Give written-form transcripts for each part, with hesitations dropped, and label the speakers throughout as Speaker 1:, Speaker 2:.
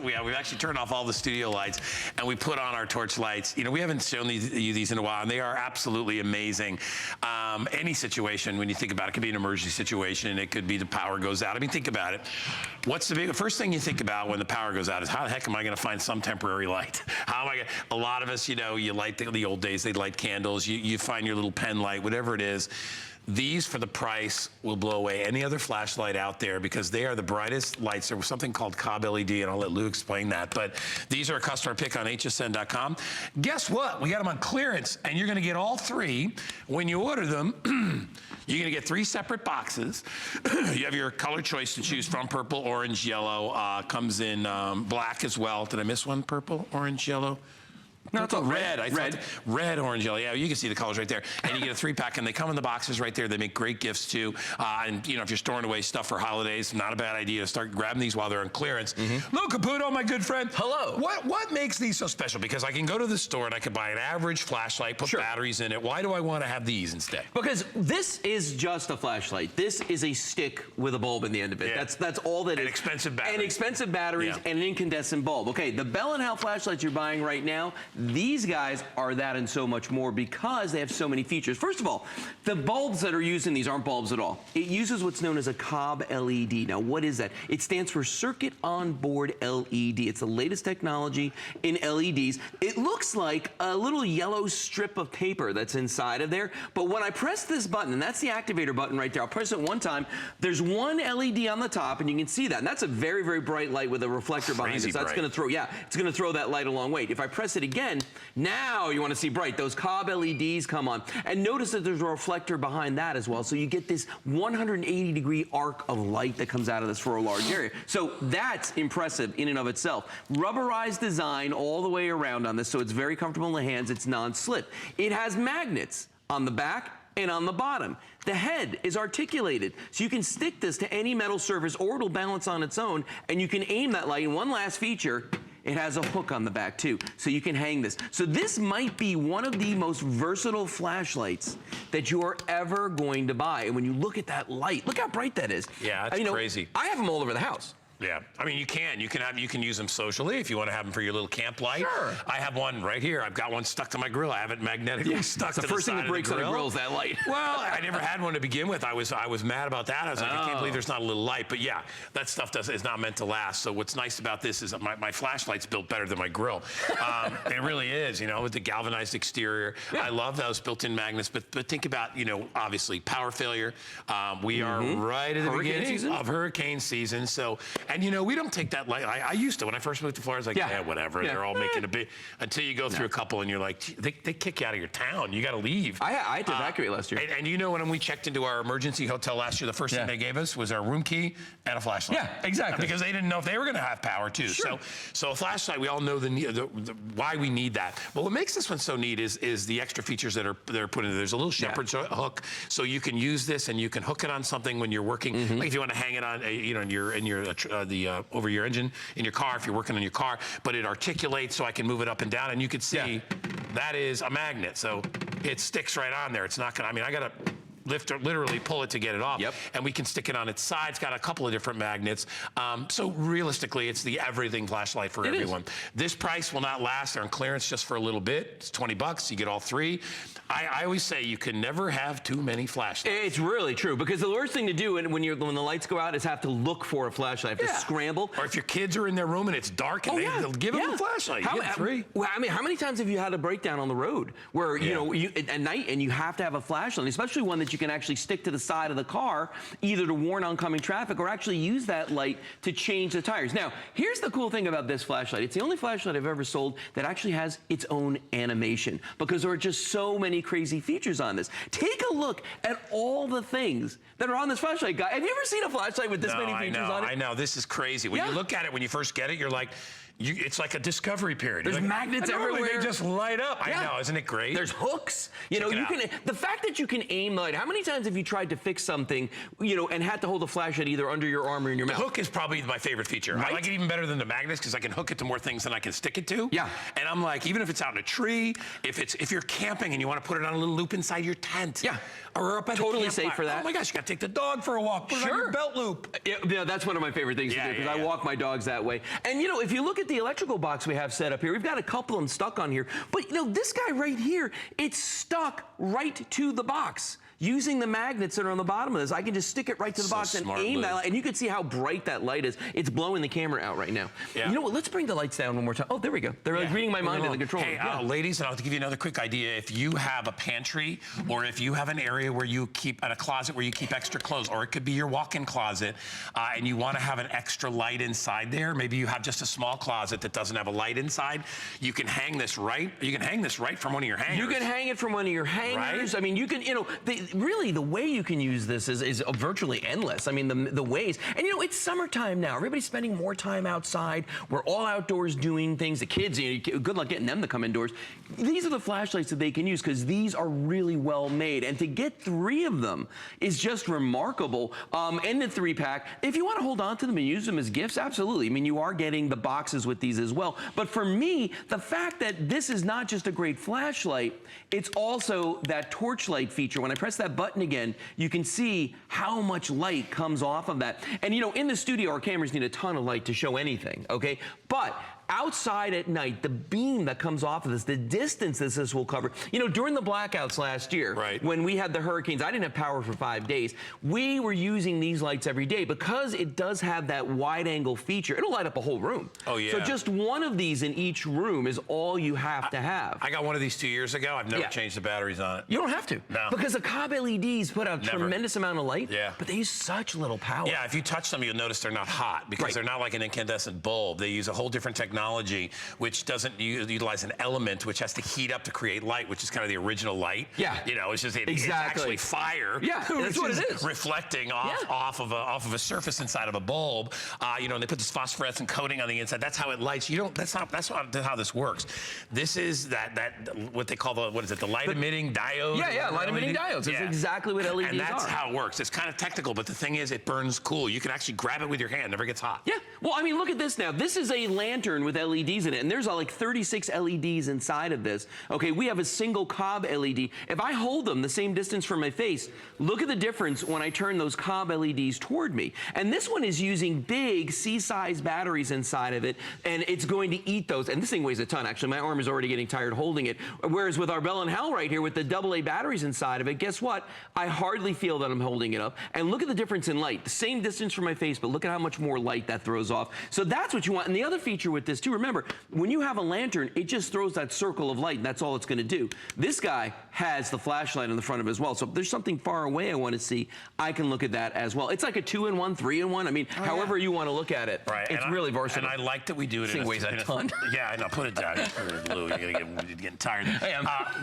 Speaker 1: We've actually turned off all the studio lights and we put on our torch lights. You know, we haven't shown you these in a while, and they are absolutely amazing. Any situation, when you think about it, could be an emergency situation. It could be the power goes out. I mean, think about it. What's the first thing you think about when the power goes out is how the heck am I going to find some temporary light? How am I going to, a lot of us, you know, you light the old days, they'd light candles. You find your little pen light, whatever it is. These, for the price, will blow away any other flashlight out there because they are the brightest lights. There was something called Cobb LED, and I'll let Lou explain that. But these are a customer pick on hsn.com. Guess what? We got them on clearance, and you're going to get all three. When you order them, you're going to get 3 separate boxes. You have your color choice to choose from: purple, orange, yellow. Comes in black as well. Did I miss one? Purple, orange, yellow. No, it's all red. Red, orange, yellow. Yeah, you can see the colors right there. And you get a 3-pack, and they come in the boxes right there. They make great gifts too. And you know, if you're storing away stuff for holidays, not a bad idea to start grabbing these while they're on clearance. Lou Caputo, my good friend.
Speaker 2: Hello.
Speaker 1: What makes these so special? Because I can go to the store and I can buy an average flashlight, put batteries in it. Why do I want to have these instead?
Speaker 2: Because this is just a flashlight. This is a stick with a bulb in the end of it. Yeah. That's all that is.
Speaker 1: And expensive batteries.
Speaker 2: And expensive batteries and an incandescent bulb. Okay, the Bell & Howell flashlights you're buying right now, these guys are that and so much more because they have so many features. First of all, the bulbs that are used in these aren't bulbs at all. It uses what's known as a Cobb LED. Now, what is that? It stands for Circuit On-Board LED. It's the latest technology in LEDs. It looks like a little yellow strip of paper that's inside of there, but when I press this button, and that's the activator button right there, I'll press it one time, there's one LED on the top, and you can see that, and that's a very, very bright light with a reflector behind it. So that's gonna throw, it's gonna throw that light a long way. If I press it again, now you want to see bright. Those Cobb LEDs come on. And notice that there's a reflector behind that as well. So you get this 180-degree arc of light that comes out of this for a large area. So that's impressive in and of itself. Rubberized design all the way around on this, so it's very comfortable in the hands. It's non-slip. It has magnets on the back and on the bottom. The head is articulated, so you can stick this to any metal surface or it'll balance on its own, and you can aim that light. And one last feature, it has a hook on the back too, so you can hang this. So this might be one of the most versatile flashlights that you are ever going to buy. And when you look at that light, look how bright that is.
Speaker 1: Yeah, it's crazy.
Speaker 2: I have them all over the house.
Speaker 1: Yeah, I mean, you can use them socially if you want to have them for your little camp light.
Speaker 2: Sure.
Speaker 1: I have one right here. I've got one stuck to my grill. I have it magnetically stuck to the side of the grill.
Speaker 2: The first thing that breaks on a grill is that light.
Speaker 1: Well, I never had one to begin with. I was mad about that. I was like, I can't believe there's not a little light. But yeah, that stuff is not meant to last. So what's nice about this is that my flashlight's built better than my grill. It really is, you know, with the galvanized exterior. I love those built-in magnets. But think about, you know, obviously power failure. We are right at the beginning of hurricane season. So, and you know, we don't take that light. I used to, when I first moved to Florida, I was like, yeah, whatever. They're all making a big, until you go through a couple and you're like, they kick you out of your town. You got to leave.
Speaker 2: I had to evacuate last year.
Speaker 1: And you know, when we checked into our emergency hotel last year, the first thing they gave us was our room key and a flashlight.
Speaker 2: Yeah, exactly.
Speaker 1: Because they didn't know if they were going to have power too. Sure. So a flashlight, we all know why we need that. But what makes this one so neat is the extra features that are put in there. There's a little shepherd's hook, so you can use this and you can hook it on something when you're working. Like if you want to hang it on, you know, over your engine in your car if you're working on your car, but it articulates so I can move it up and down, and you can see that is a magnet, so it sticks right on there. It's not gonna, I mean, I gotta lift or literally pull it to get it off. And we can stick it on its side. It's got a couple of different magnets. So realistically, it's the everything flashlight for everyone. This price will not last. They're on clearance just for a little bit. It's 20 bucks. You get all three. I always say you can never have too many flashlights.
Speaker 2: It's really true, because the worst thing to do when the lights go out is have to look for a flashlight, have to scramble.
Speaker 1: Or if your kids are in their room and it's dark and they'll give them a flashlight. You get three.
Speaker 2: Well, I mean, how many times have you had a breakdown on the road where you know at night and you have to have a flashlight, especially one that you can actually stick to the side of the car, either to warn oncoming traffic or actually use that light to change the tires. Now, here's the cool thing about this flashlight. It's the only flashlight I've ever sold that actually has its own animation, because there are just so many crazy features on this. Take a look at all the things that are on this flashlight, guy. Have you ever seen a flashlight with this many features on it?
Speaker 1: I know. This is crazy. When you look at it, when you first get it, you're like, it's like a discovery period.
Speaker 2: There's magnets everywhere.
Speaker 1: They just light up.
Speaker 2: Yeah.
Speaker 1: I know, isn't it great?
Speaker 2: There's hooks. You know, the fact that you can aim the light. How many times have you tried to fix something, you know, and had to hold a flashlight either under your arm or in your mouth?
Speaker 1: The hook is probably my favorite feature. Right? I like it even better than the magnets because I can hook it to more things than I can stick it to.
Speaker 2: Yeah.
Speaker 1: And I'm like, even if it's out in a tree, if you're camping and you want to put it on a little loop inside your tent.
Speaker 2: Yeah.
Speaker 1: Or up at
Speaker 2: totally
Speaker 1: the
Speaker 2: safe for that.
Speaker 1: Oh my gosh, you got to take the dog for a walk. Put it on your belt loop.
Speaker 2: Yeah, that's one of my favorite things to do because I walk my dogs that way. And you know, if you look at the electrical box we have set up here, we've got a couple of them stuck on here. But you know, this guy right here, it's stuck right to the box. Using the magnets that are on the bottom of this, I can just stick it right to the box and aim that light. And you can see how bright that light is. It's blowing the camera out right now. Yeah. You know what? Let's bring the lights down one more time. Oh, there we go. They're like reading my mind in the control room.
Speaker 1: Hey, ladies, and I'll give you another quick idea. If you have a pantry or if you have an area where you keep, a closet where you keep extra clothes, or it could be your walk-in closet, and you want to have an extra light inside there, maybe you have just a small closet that doesn't have a light inside, you can hang this right from one of your hangers.
Speaker 2: You can hang it from one of your hangers. Right? I mean, you can, you know, really the way you can use this is virtually endless. I mean, the ways. And you know, it's summertime now. Everybody's spending more time outside. We're all outdoors doing things. The kids, you know, good luck getting them to come indoors. These are the flashlights that they can use because these are really well made. And to get 3 of them is just remarkable. And the 3-pack, if you want to hold on to them and use them as gifts, absolutely. I mean, you are getting the boxes with these as well. But for me, the fact that this is not just a great flashlight, it's also that torchlight feature. When I press that button again, you can see how much light comes off of that. And you know, in the studio, our cameras need a ton of light to show anything, okay? But outside at night, the beam that comes off of this, the distance that this will cover. You know, during the blackouts last year, when we had the hurricanes, I didn't have power for 5 days. We were using these lights every day because it does have that wide angle feature. It'll light up a whole room. Oh yeah. So just one of these in each room is all you have to have.
Speaker 1: I got one of these 2 years ago. I've never changed the batteries on it.
Speaker 2: You don't have to. No. Because the Cobb LEDs put out a tremendous amount of light. Yeah. But they use such little power.
Speaker 1: Yeah, if you touch them, you'll notice they're not hot because they're not like an incandescent bulb. They use a whole different technology which doesn't utilize an element which has to heat up to create light, which is kind of the original light. Yeah. You know, it's just it's actually fire.
Speaker 2: Yeah, that's what it is.
Speaker 1: Reflecting off of a surface inside of a bulb. You know, and they put this phosphorescent coating on the inside. That's how it lights. You don't. That's not how this works. This is that what they call the the light emitting diode.
Speaker 2: Yeah, light emitting diodes. That's exactly what LEDs are.
Speaker 1: And that's how it works. It's kind of technical, but the thing is, it burns cool. You can actually grab it with your hand. Never gets hot.
Speaker 2: Yeah. Well, I mean, look at this now. This is a lantern with LEDs in it, and there's like 36 LEDs inside of this. Okay, we have a single Cobb LED. If I hold them the same distance from my face, look at the difference when I turn those Cobb LEDs toward me. And this one is using big C-size batteries inside of it, and it's going to eat those. And this thing weighs a ton, actually. My arm is already getting tired holding it. Whereas with our Bell & Howell right here with the AA batteries inside of it, guess what? I hardly feel that I'm holding it up. And look at the difference in light. The same distance from my face, but look at how much more light that throws off. So that's what you want. And the other feature with this too, remember, when you have a lantern, it just throws that circle of light, and that's all it's going to do. This guy has the flashlight on the front of it as well. So if there's something far away I want to see, I can look at that as well. It's like a 2-in-1, 3-in-1. I mean, however you want to look at it. Right. It's really versatile.
Speaker 1: And I like that we do it.
Speaker 2: This thing weighs a ton.
Speaker 1: Yeah, I know. Put it down. Lou, you're getting tired.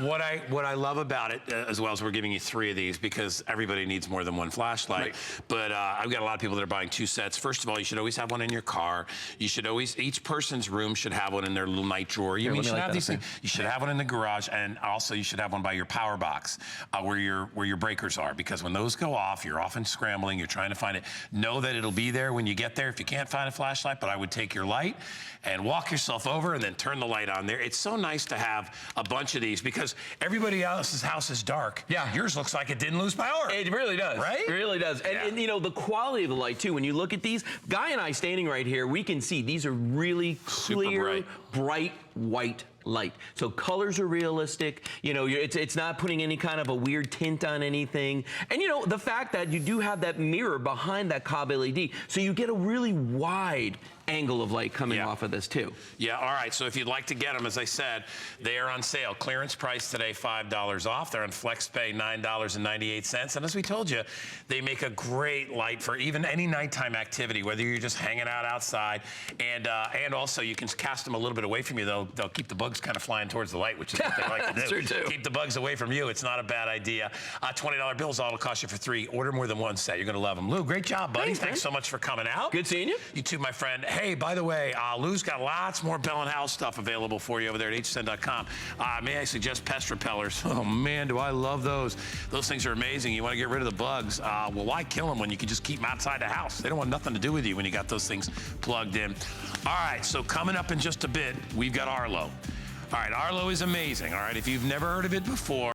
Speaker 1: What I love about it, as well as we're giving you 3 of these because everybody needs more than one flashlight. Right. But I've got a lot of people that are buying 2 sets. First of all, you should always have one in your car. You should always, each person's room should have one in their little night drawer. You should have these things. You should have one in the garage, and also you should have one by your power box, where your breakers are, because when those go off, you're often scrambling. You're trying to find it. Know that it'll be there when you get there. If you can't find a flashlight, but I would take your light and walk yourself over and then turn the light on there. It's so nice to have a bunch of these because everybody else's house is dark. Yeah, yours looks like it didn't lose power.
Speaker 2: It really does. Right? It really does. And you know, the quality of the light too. When you look at these, Guy and I standing right here, we can see these are really clear, bright white light. So colors are realistic. You know, it's not putting any kind of a weird tint on anything. And you know, the fact that you do have that mirror behind that Cobb LED, so you get a really wide angle of light coming off of this too.
Speaker 1: Yeah, all right, so if you'd like to get them, as I said, they are on sale. Clearance price today, $5 off. They're on FlexPay, $9.98. And as we told you, they make a great light for even any nighttime activity, whether you're just hanging out outside, and also you can cast them a little bit away from you. They'll keep the bugs kind of flying towards the light, which is what they like to do.
Speaker 2: True too.
Speaker 1: Keep the bugs away from you. It's not a bad idea. $20 bills, all it'll cost you for 3. Order more than one set. You're going to love them. Lou, great job, buddy. Thanks so much for coming out.
Speaker 2: Good seeing you.
Speaker 1: You too, my friend. Hey, by the way, Lou's got lots more Bell & Howell stuff available for you over there at hsn.com. May I suggest pest repellers? Oh, man, do I love those. Those things are amazing. You want to get rid of the bugs. Well, why kill them when you can just keep them outside the house? They don't want nothing to do with you when you got those things plugged in. All right, so coming up in just a bit, we've got Arlo. All right, Arlo is amazing. All right, if you've never heard of it before,